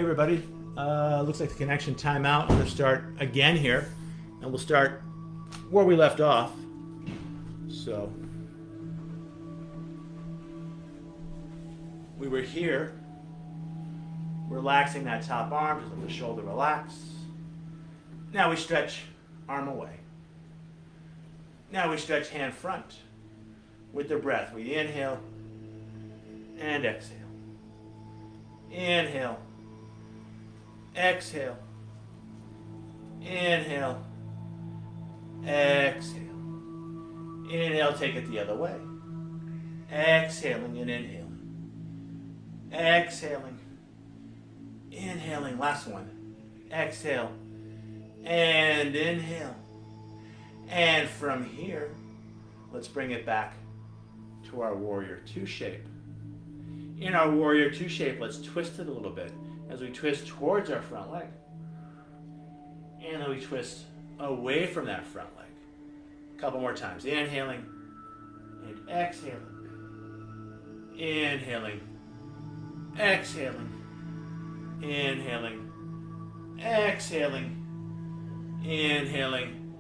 everybody. Looks like the connection timeout. I'm going to start again here, and we'll start where we left off. So, we were here, relaxing that top arm, just let the shoulder relax. Now we stretch arm away. Now we stretch hand front with the breath. We inhale and exhale. Inhale. Exhale. Inhale. Exhale. Inhale, take it the other way. Exhaling and inhaling. Exhaling. Inhaling, last one. Exhale. And inhale. And from here, let's bring it back to our Warrior Two shape. In our Warrior Two shape, let's twist it a little bit as we twist towards our front leg. And then we twist away from that front leg. A couple more times. Inhaling and exhaling. Inhaling. Exhaling. Inhaling. Exhaling. Inhaling.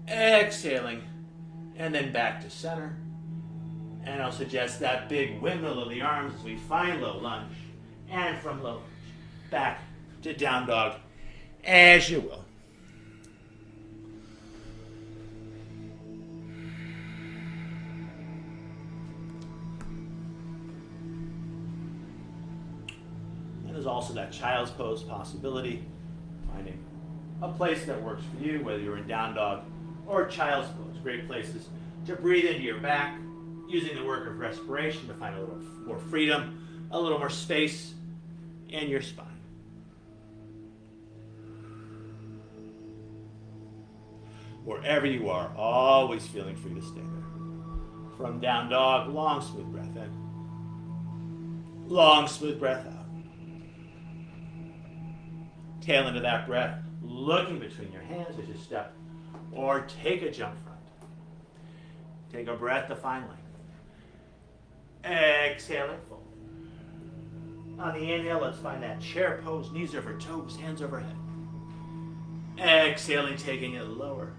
Exhaling. And then back to center. And I'll suggest that big windmill of the arms as we find low lunge. And from low lunge, back to down dog, as you will. And there's also that child's pose possibility, finding a place that works for you, whether you're in down dog or child's pose. Great places to breathe into your back, using the work of respiration to find a little more freedom, a little more space in your spine. Wherever you are, always feeling free to stay there. From down dog, long smooth breath in. Long smooth breath out. Tail into that breath, looking between your hands as you step or take a jump front. Take a breath to find length. Exhale and fold. On the inhale, let's find that chair pose, knees over toes, hands overhead. Exhaling, taking it lower.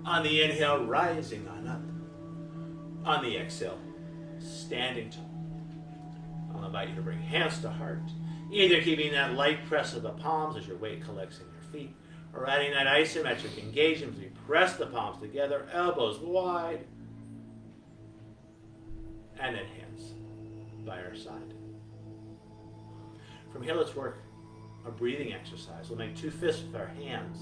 On the inhale, rising on up. On the exhale, standing tall. I'll invite you to bring hands to heart, either keeping that light press of the palms as your weight collects in your feet, or adding that isometric engagement as we press the palms together, elbows wide, and then hands by our side. From here, let's work a breathing exercise. We'll make two fists with our hands,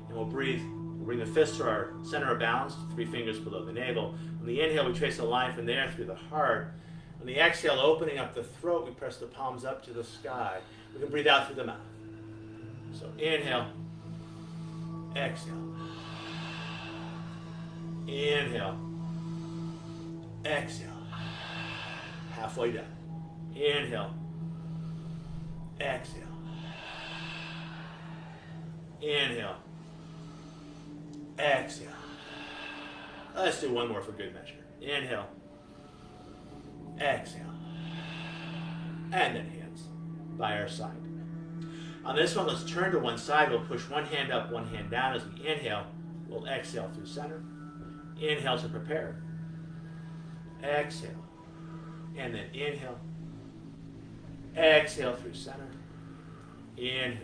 and we'll breathe. We'll bring the fists to our center of balance, 3 fingers below the navel. On the inhale, we trace a line from there through the heart. On the exhale, opening up the throat, we press the palms up to the sky. We can breathe out through the mouth. So inhale, exhale. Inhale, exhale. Halfway down. Inhale, exhale. Inhale, exhale. Let's do one more for good measure. Inhale, exhale. And then hands by our side. On this one, let's turn to one side. We'll push one hand up, one hand down. As we inhale, we'll exhale through center. Inhale to prepare. Exhale. And then inhale. Exhale through center. Inhale.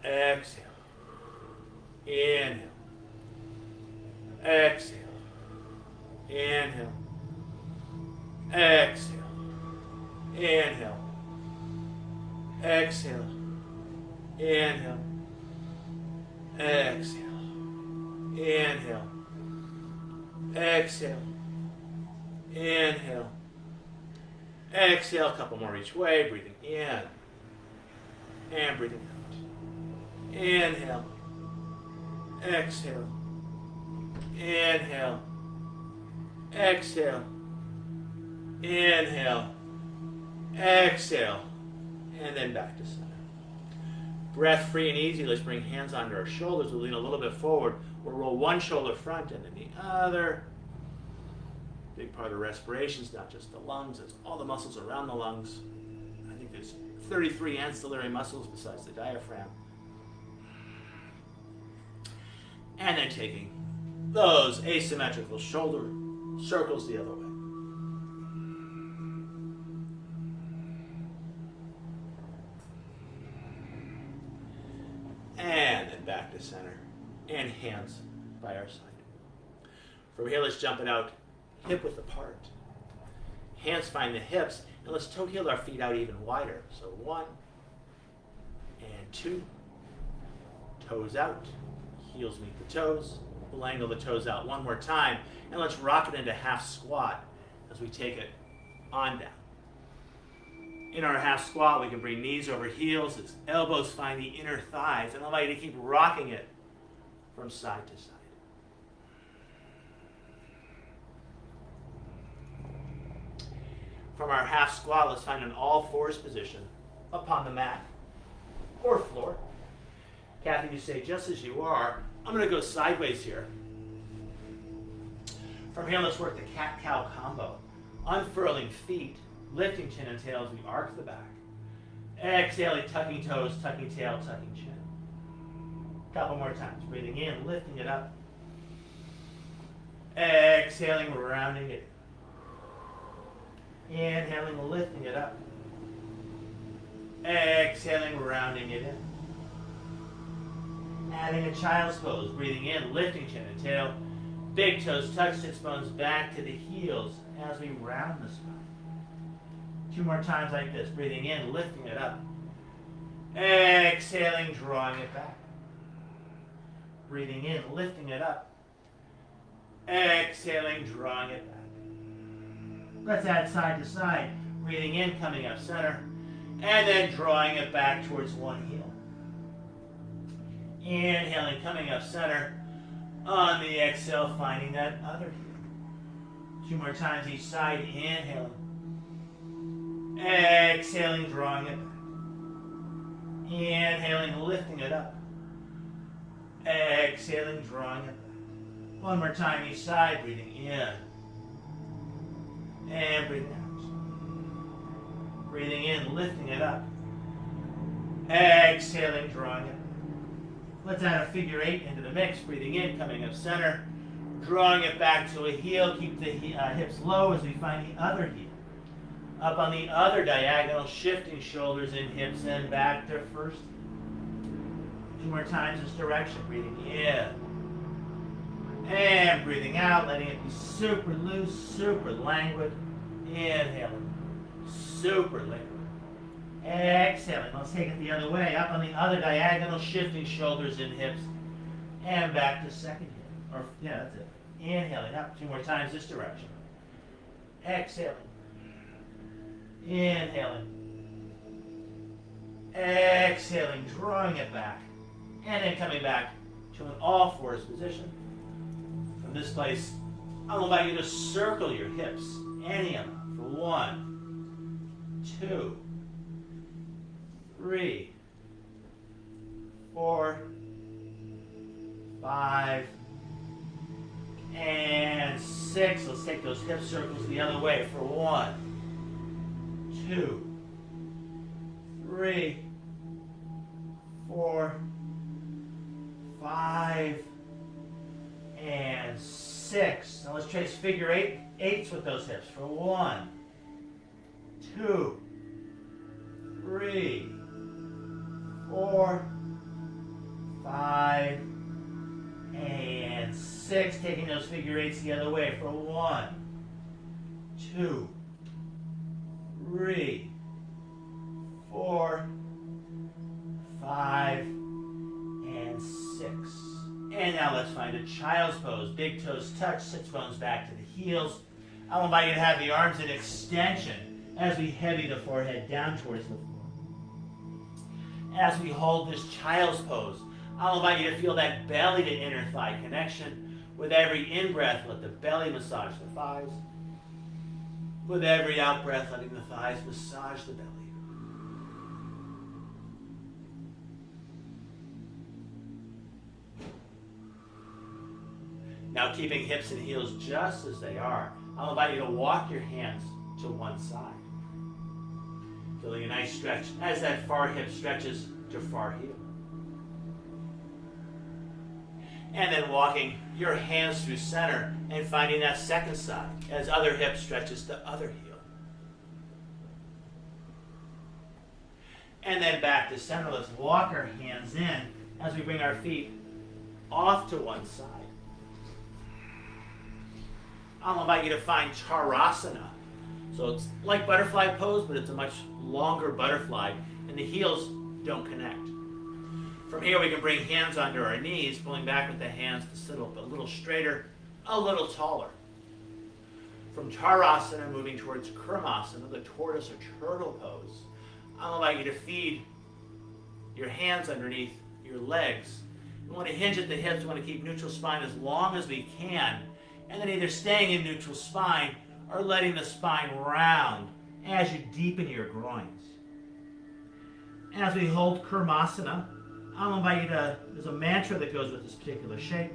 Exhale. Inhale. Exhale. Inhale. Exhale. Inhale. Exhale. Inhale. Exhale. Inhale. Exhale. Inhale. Exhale. A couple more each way. Breathing in. And breathing out. Inhale. Exhale. Inhale. Exhale. Inhale. Exhale. And then back to center. Breath free and easy. Let's bring hands onto our shoulders. We'll lean a little bit forward. We'll roll one shoulder front and then the other. Big part of respiration is not just the lungs, it's all the muscles around the lungs. I think think there's 33 ancillary muscles besides the diaphragm. And then taking those asymmetrical shoulder circles the other way. And then back to center. And hands by our side. From here, let's jump it out hip width apart. Hands find the hips, and let's toe heel our feet out even wider. So 1 and 2. Toes out. Heels meet the toes. We'll angle the toes out one more time, and let's rock it into half squat as we take it on down. In our half squat, we can bring knees over heels as elbows find the inner thighs, and I'll invite you to keep rocking it from side to side. From our half squat, let's find an all fours position upon the mat or floor. Kathy, you stay just as you are. I'm going to go sideways here. From here, let's work the cat-cow combo. Unfurling feet, lifting chin and tail as we arc the back. Exhaling, tucking toes, tucking tail, tucking chin. Couple more times. Breathing in, lifting it up. Exhaling, rounding it. Inhaling, lifting it up. Exhaling, rounding it in. Adding a child's pose. Breathing in, lifting chin and tail. Big toes touch, sits bones back to the heels as we round the spine. 2 more times like this. Breathing in, lifting it up. Exhaling, drawing it back. Breathing in, lifting it up. Exhaling, drawing it back. Let's add side to side. Breathing in, coming up center. And then drawing it back towards one heel. Inhaling, coming up center. On the exhale, finding that other heel. 2 more times each side. Inhaling. Exhaling, drawing it back. Inhaling, lifting it up. Exhaling, drawing it back. 1 more time each side. Breathing in. And breathing out. Breathing in, lifting it up. Exhaling, drawing it. Let's add a figure 8 into the mix. Breathing in, coming up center. Drawing it back to a heel. Keep the hips low as we find the other heel. Up on the other diagonal, shifting shoulders and hips and back to first. 2 more times this direction. Breathing in. And breathing out, letting it be super loose, super languid. Inhaling. Super liquid. Exhaling. Let's take it the other way. Up on the other diagonal, shifting shoulders and hips. And back to second heel. That's it. Inhaling up 2 more times this direction. Exhaling. Inhaling. Exhaling, drawing it back. And then coming back to an all fours position. From this place, I'll invite you to circle your hips. Any of them. For 1, 2, 3, 4, 5, and 6. Let's take those hip circles the other way. For 1, 2, 3, 4, 5, and 6. Now let's trace figure 8s with those hips. For 1, 2, 3, 4, 5, and 6. Taking those figure 8s the other way. For 1, 2, 3, 4, 5, and 6. And now let's find a child's pose. Big toes touch, sits bones back to the heels. I'll invite you to have the arms in extension as we heavy the forehead down towards the floor. As we hold this child's pose, I'll invite you to feel that belly to inner thigh connection. With every in-breath, let the belly massage the thighs. With every out-breath, letting the thighs massage the belly. Now, keeping hips and heels just as they are, I'll invite you to walk your hands to one side. Feeling a nice stretch as that far hip stretches to far heel. And then walking your hands through center and finding that second side as other hip stretches to other heel. And then back to center. Let's walk our hands in as we bring our feet off to one side. I'll invite you to find Charasana. So it's like butterfly pose, but it's a much longer butterfly, and the heels don't connect. From here, we can bring hands under our knees, pulling back with the hands to sit up a little straighter, a little taller. From Charasana, moving towards Kurmasana, the tortoise or turtle pose, I'll invite you to feed your hands underneath your legs. We want to hinge at the hips. We want to keep neutral spine as long as we can, and then either staying in neutral spine or letting the spine round as you deepen your groins. As we hold Kurmasana, I'll invite you to, there's a mantra that goes with this particular shape.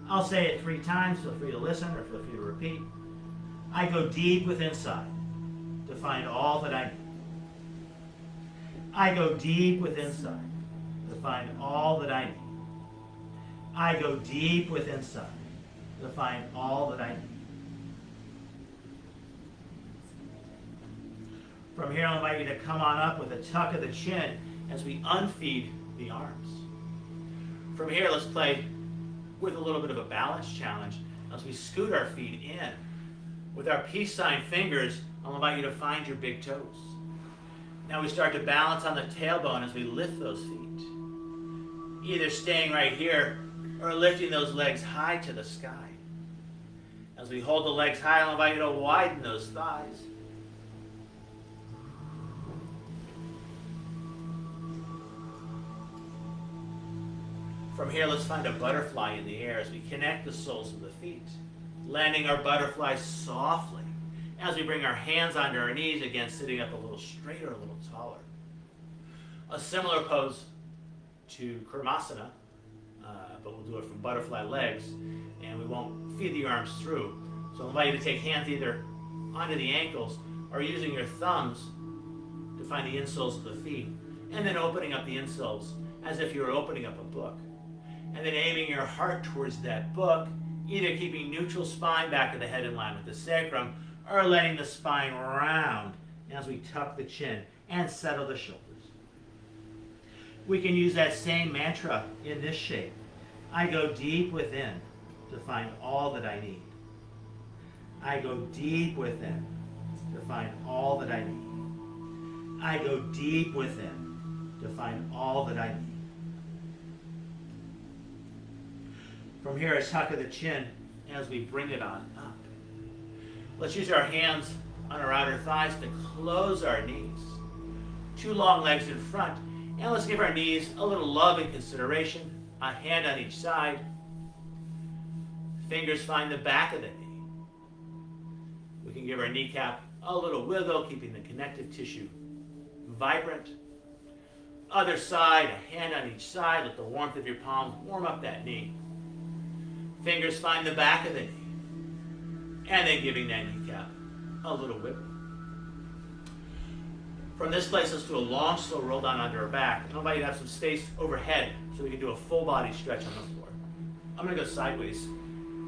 I'll say it 3 times, feel free to listen or feel free to repeat. I go deep within inside to find all that I need. I go deep within inside to find all that I need. I go deep within inside to find all that I need. From here, I'll invite you to come on up with a tuck of the chin as we unfeed the arms. From here, let's play with a little bit of a balance challenge as we scoot our feet in. With our peace sign fingers, I'll invite you to find your big toes. Now we start to balance on the tailbone as we lift those feet. Either staying right here or lifting those legs high to the sky. As we hold the legs high, I'll invite you to widen those thighs. From here, let's find a butterfly in the air as we connect the soles of the feet, landing our butterfly softly as we bring our hands onto our knees, again sitting up a little straighter, a little taller. A similar pose to Kurmasana, but we'll do it from butterfly legs, and we won't feed the arms through. So I'll invite you to take hands either onto the ankles or using your thumbs to find the insoles of the feet, and then opening up the insoles as if you were opening up a book. And then aiming your heart towards that book, either keeping neutral spine back of the head in line with the sacrum, or letting the spine round as we tuck the chin and settle the shoulders. We can use that same mantra in this shape. I go deep within to find all that I need. I go deep within to find all that I need. I go deep within to find all that I need. From here, a tuck of the chin as we bring it on up. Let's use our hands on our outer thighs to close our knees. 2 long legs in front, and let's give our knees a little love and consideration. A hand on each side. Fingers find the back of the knee. We can give our kneecap a little wiggle, keeping the connective tissue vibrant. Other side, a hand on each side. Let the warmth of your palms warm up that knee. Fingers find the back of the knee. And then giving that kneecap a little wiggle. From this place, let's do a long, slow roll down onto our back. And I'll invite you to have some space overhead so we can do a full body stretch on the floor. I'm going to go sideways.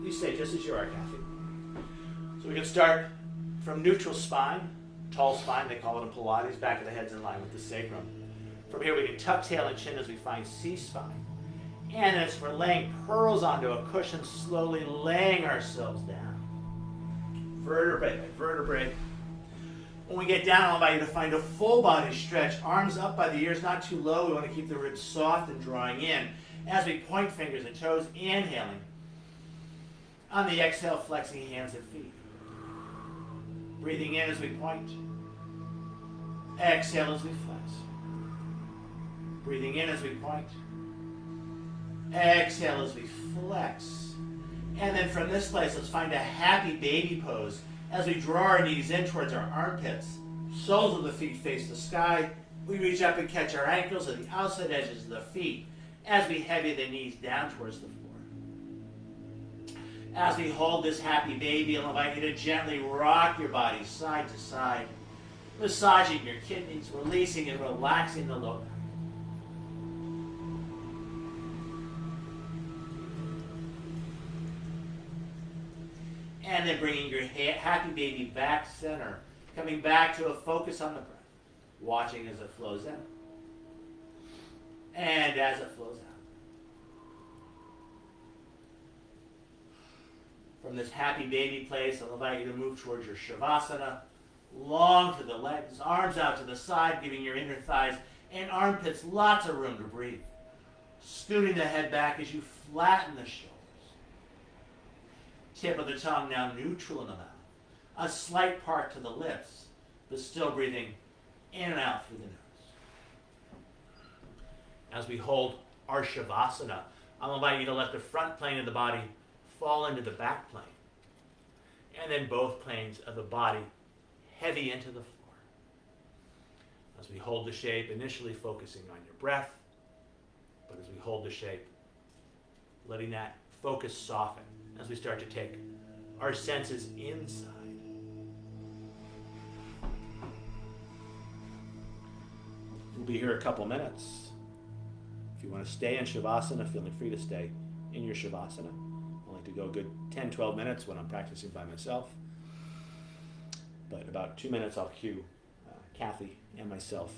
You stay just as you are, Kathy. So we can start from neutral spine, tall spine, they call it in Pilates, back of the head's in line with the sacrum. From here, we can tuck tail and chin as we find C-spine. And as we're laying pearls onto a cushion, slowly laying ourselves down. Vertebrae by vertebrae. When we get down, I'll invite you to find a full body stretch. Arms up by the ears, not too low. We want to keep the ribs soft and drawing in. As we point fingers and toes, inhaling. On the exhale, flexing hands and feet. Breathing in as we point. Exhale as we flex. Breathing in as we point. Exhale as we flex. And then from this place, let's find a happy baby pose as we draw our knees in towards our armpits. Soles of the feet face the sky. We reach up and catch our ankles at the outside edges of the feet as we heavy the knees down towards the floor. As we hold this happy baby, I'll invite you to gently rock your body side to side, massaging your kidneys, releasing and relaxing the lower back. And then bringing your happy baby back center, coming back to a focus on the breath, watching as it flows in and as it flows out. From this happy baby place, I'll invite you to move towards your Shavasana. Long through the legs, arms out to the side, giving your inner thighs and armpits lots of room to breathe. Scooting the head back as you flatten the shoulders. Tip of the tongue now neutral in the mouth. A slight part to the lips, but still breathing in and out through the nose. As we hold our Shavasana, I'll invite you to let the front plane of the body fall into the back plane. And then both planes of the body heavy into the floor. As we hold the shape, initially focusing on your breath, but as we hold the shape, letting that focus soften as we start to take our senses inside. We'll be here a couple minutes. If you want to stay in Shavasana, feeling free to stay in your Shavasana. I like to go a good 10-12 minutes when I'm practicing by myself. But about 2 minutes, I'll cue Kathy and myself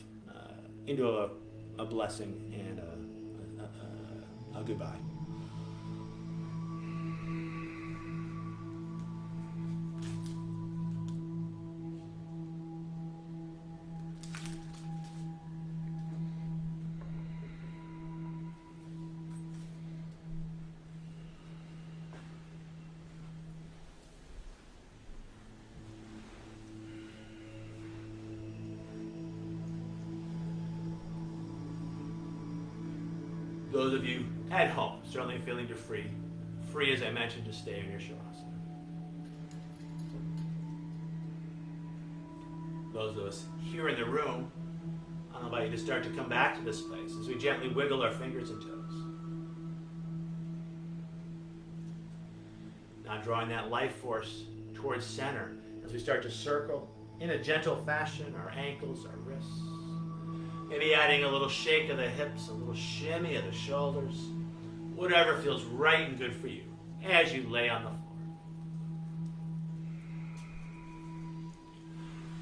into a blessing and a goodbye. Those of you at home, certainly feeling free as I mentioned, to stay in your Shavasana. Those of us here in the room, I'll invite you to start to come back to this place as we gently wiggle our fingers and toes. Now drawing that life force towards center as we start to circle in a gentle fashion our ankles, our wrists. Maybe adding a little shake of the hips, a little shimmy of the shoulders, whatever feels right and good for you as you lay on the floor.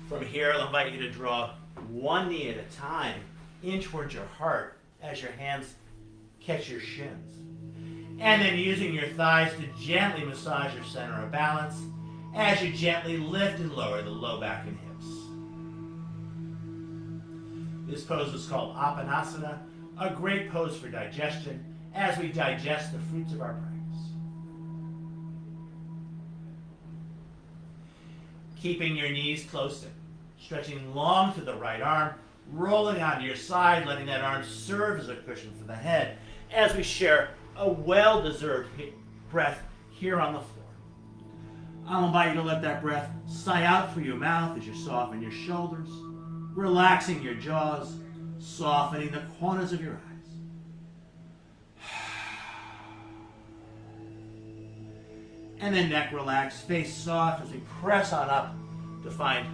From here, I'll invite you to draw one knee at a time in towards your heart as your hands catch your shins. And then using your thighs to gently massage your center of balance as you gently lift and lower the low back and hips. This pose is called Apanasana, a great pose for digestion as we digest the fruits of our practice. Keeping your knees close in, stretching long through the right arm, rolling onto your side, letting that arm serve as a cushion for the head as we share a well-deserved breath here on the floor. I'll invite you to let that breath sigh out through your mouth as you soften your shoulders, relaxing your jaws, softening the corners of your eyes. And then neck relaxed, face soft as we press on up to find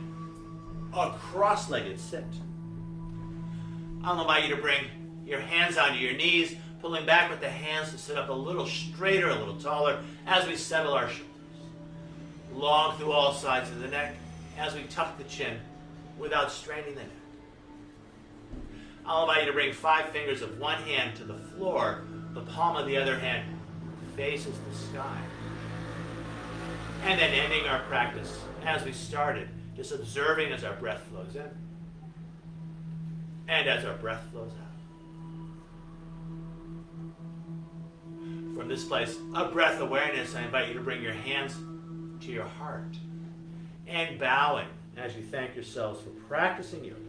a cross-legged sit. I'll invite you to bring your hands onto your knees, pulling back with the hands to sit up a little straighter, a little taller as we settle our shoulders. Long through all sides of the neck as we tuck the chin without straining the neck. I'll invite you to bring 5 fingers of one hand to the floor, the palm of the other hand faces the sky. And then ending our practice as we started, just observing as our breath flows in and as our breath flows out. From this place of breath awareness, I invite you to bring your hands to your heart and bowing as you thank yourselves for practicing yoga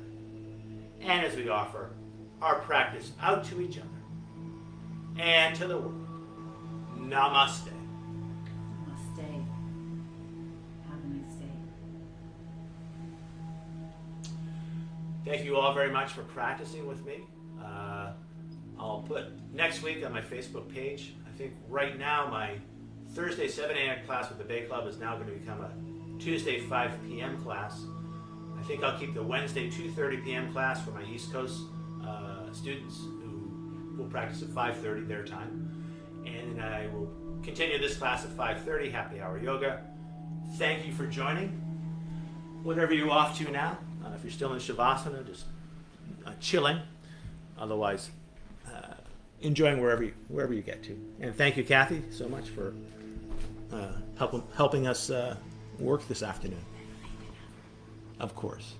and as we offer our practice out to each other and to the world. Namaste. Namaste. Have a nice day. Thank you all very much for practicing with me. I'll put next week on my Facebook page. I think right now my Thursday 7 a.m. class with the Bay Club is now going to become a Tuesday 5 p.m. class. I think I'll keep the Wednesday 2:30 p.m. class for my East Coast students who will practice at 5:30 their time. And then I will continue this class at 5:30, happy hour yoga. Thank you for joining. Whatever you're off to now, if you're still in Shavasana, just chilling. Otherwise, enjoying wherever you get to. And thank you, Kathy, so much for helping us work this afternoon. Of course.